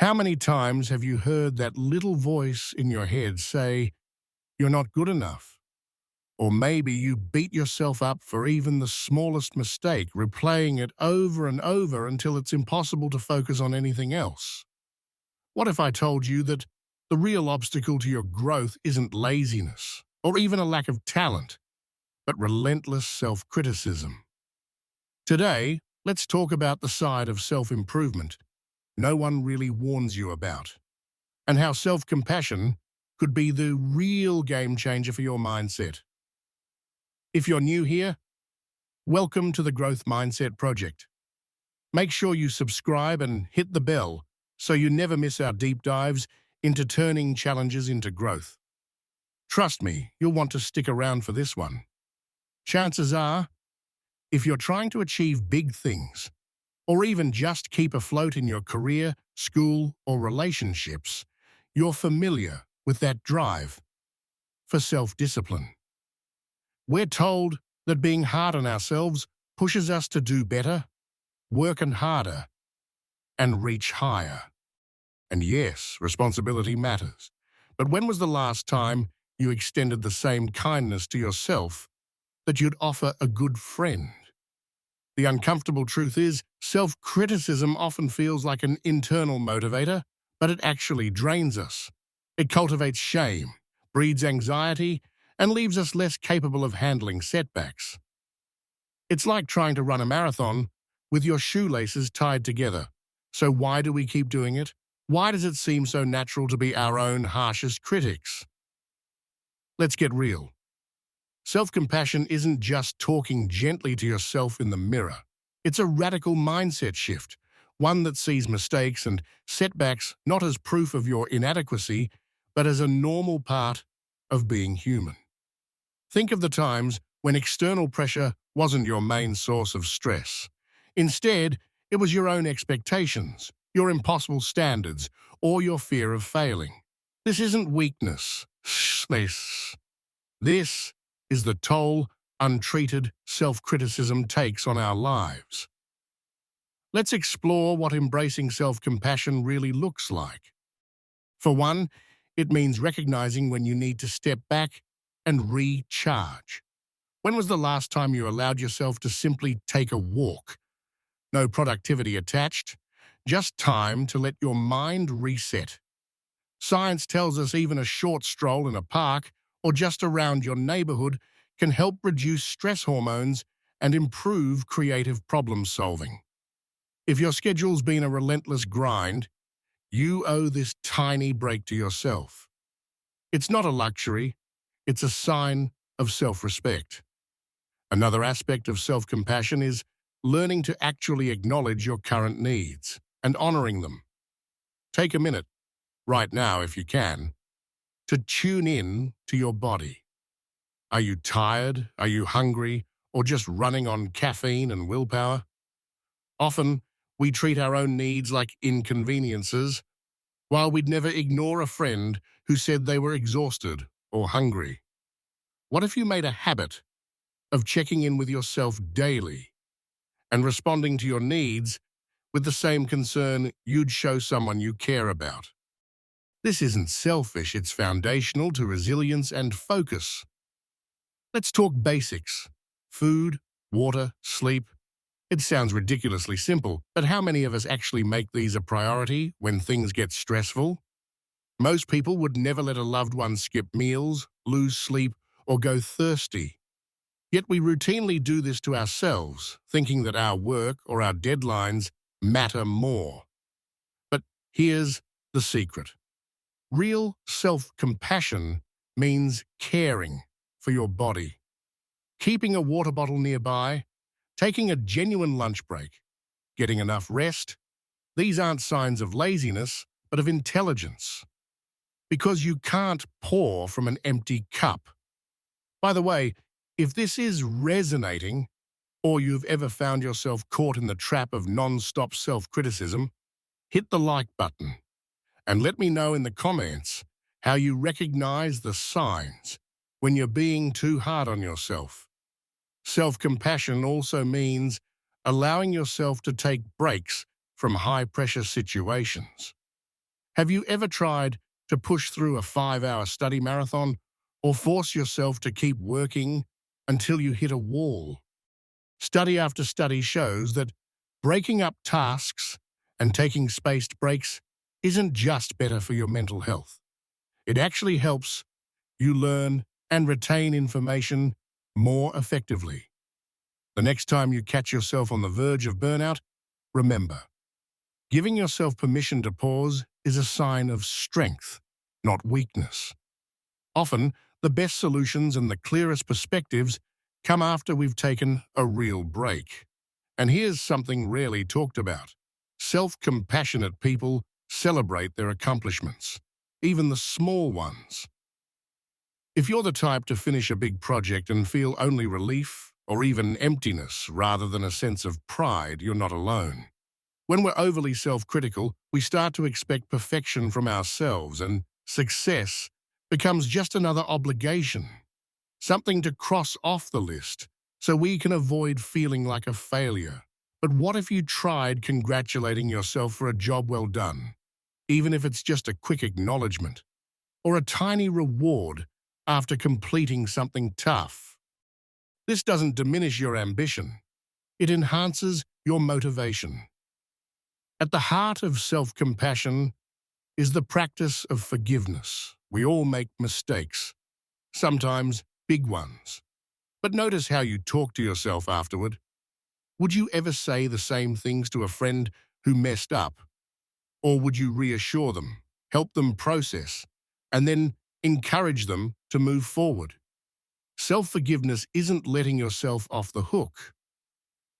How many times have you heard that little voice in your head say, you're not good enough? Or maybe you beat yourself up for even the smallest mistake, replaying it over and over until it's impossible to focus on anything else. What if I told you that the real obstacle to your growth isn't laziness or even a lack of talent, but relentless self-criticism? Today, let's talk about the side of self-improvement no one really warns you about, and how self-compassion could be the real game changer for your mindset. If you're new here, welcome to the Growth Mindset Project. Make sure you subscribe and hit the bell so you never miss our deep dives into turning challenges into growth. Trust me, you'll want to stick around for this one. Chances are, if you're trying to achieve big things, or even just keep afloat in your career, school, or relationships, you're familiar with that drive for self-discipline. We're told that being hard on ourselves pushes us to do better, work harder, and reach higher. And yes, responsibility matters. But when was the last time you extended the same kindness to yourself that you'd offer a good friend? The uncomfortable truth is, self-criticism often feels like an internal motivator, but it actually drains us. It cultivates shame, breeds anxiety, and leaves us less capable of handling setbacks. It's like trying to run a marathon with your shoelaces tied together. So why do we keep doing it? Why does it seem so natural to be our own harshest critics? Let's get real. Self-compassion isn't just talking gently to yourself in the mirror. It's a radical mindset shift, one that sees mistakes and setbacks not as proof of your inadequacy, but as a normal part of being human. Think of the times when external pressure wasn't your main source of stress. Instead, it was your own expectations, your impossible standards, or your fear of failing. This isn't weakness. This is the toll untreated self-criticism takes on our lives. Let's explore what embracing self-compassion really looks like. For one, it means recognizing when you need to step back and recharge. When was the last time you allowed yourself to simply take a walk? No productivity attached, just time to let your mind reset. Science tells us even a short stroll in a park or just around your neighborhood can help reduce stress hormones and improve creative problem solving. If your schedule's been a relentless grind, you owe this tiny break to yourself. It's not a luxury, it's a sign of self-respect. Another aspect of self-compassion is learning to actually acknowledge your current needs and honoring them. Take a minute, right now if you can, to tune in to your body. Are you tired? Are you hungry? Or just running on caffeine and willpower? Often, we treat our own needs like inconveniences, while we'd never ignore a friend who said they were exhausted or hungry. What if you made a habit of checking in with yourself daily and responding to your needs with the same concern you'd show someone you care about? This isn't selfish, it's foundational to resilience and focus. Let's talk basics. Food, water, sleep. It sounds ridiculously simple, but how many of us actually make these a priority when things get stressful? Most people would never let a loved one skip meals, lose sleep, or go thirsty. Yet we routinely do this to ourselves, thinking that our work or our deadlines matter more. But here's the secret. Real self-compassion means caring for your body. Keeping a water bottle nearby, taking a genuine lunch break, getting enough rest, these aren't signs of laziness, but of intelligence. Because you can't pour from an empty cup. By the way, if this is resonating, or you've ever found yourself caught in the trap of non-stop self-criticism, hit the like button and let me know in the comments how you recognize the signs when you're being too hard on yourself. Self-compassion also means allowing yourself to take breaks from high-pressure situations. Have you ever tried to push through a 5-hour study marathon or force yourself to keep working until you hit a wall? Study after study shows that breaking up tasks and taking spaced breaks isn't just better for your mental health. It actually helps you learn and retain information more effectively. The next time you catch yourself on the verge of burnout, remember, giving yourself permission to pause is a sign of strength, not weakness. Often, the best solutions and the clearest perspectives come after we've taken a real break. And here's something rarely talked about. Self-compassionate people celebrate their accomplishments, even the small ones. If you're the type to finish a big project and feel only relief or even emptiness rather than a sense of pride, you're not alone. When we're overly self-critical, we start to expect perfection from ourselves, and success becomes just another obligation, something to cross off the list so we can avoid feeling like a failure. But what if you tried congratulating yourself for a job well done, even if it's just a quick acknowledgement or a tiny reward after completing something tough? This doesn't diminish your ambition. It enhances your motivation. At the heart of self-compassion is the practice of forgiveness. We all make mistakes, sometimes big ones. But notice how you talk to yourself afterward. Would you ever say the same things to a friend who messed up? Or would you reassure them, help them process, and then encourage them to move forward? Self-forgiveness isn't letting yourself off the hook.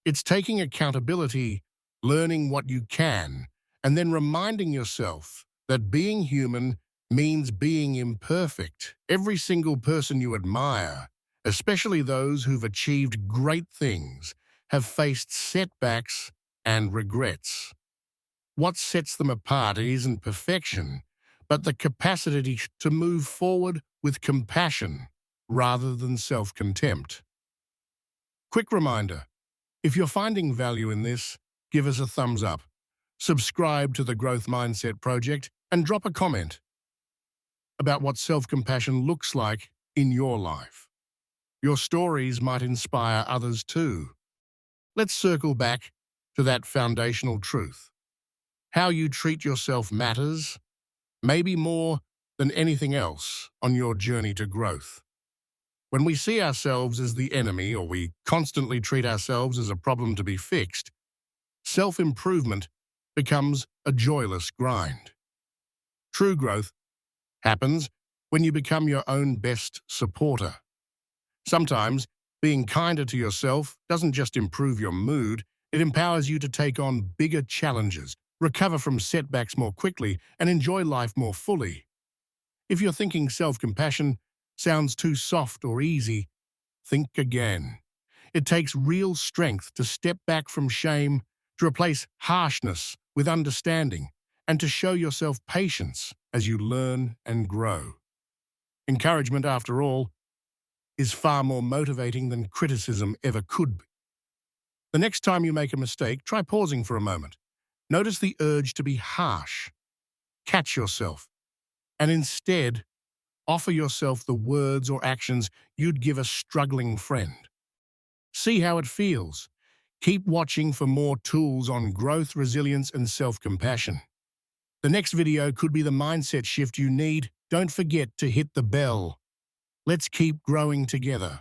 It's taking accountability, learning what you can, and then reminding yourself that being human means being imperfect. Every single person you admire, especially those who've achieved great things, have faced setbacks and regrets. What sets them apart isn't perfection, but the capacity to move forward with compassion rather than self-contempt. Quick reminder, if you're finding value in this, give us a thumbs up, subscribe to the Growth Mindset Project, and drop a comment about what self-compassion looks like in your life. Your stories might inspire others too. Let's circle back to that foundational truth. How you treat yourself matters, maybe more than anything else on your journey to growth. When we see ourselves as the enemy, or we constantly treat ourselves as a problem to be fixed, self-improvement becomes a joyless grind. True growth happens when you become your own best supporter. Sometimes, being kinder to yourself doesn't just improve your mood, it empowers you to take on bigger challenges, recover from setbacks more quickly, and enjoy life more fully. If you're thinking self-compassion sounds too soft or easy, think again. It takes real strength to step back from shame, to replace harshness with understanding, and to show yourself patience as you learn and grow. Encouragement, after all, is far more motivating than criticism ever could be. The next time you make a mistake, try pausing for a moment. Notice the urge to be harsh. Catch yourself, and instead, offer yourself the words or actions you'd give a struggling friend. See how it feels. Keep watching for more tools on growth, resilience, and self-compassion. The next video could be the mindset shift you need. Don't forget to hit the bell. Let's keep growing together.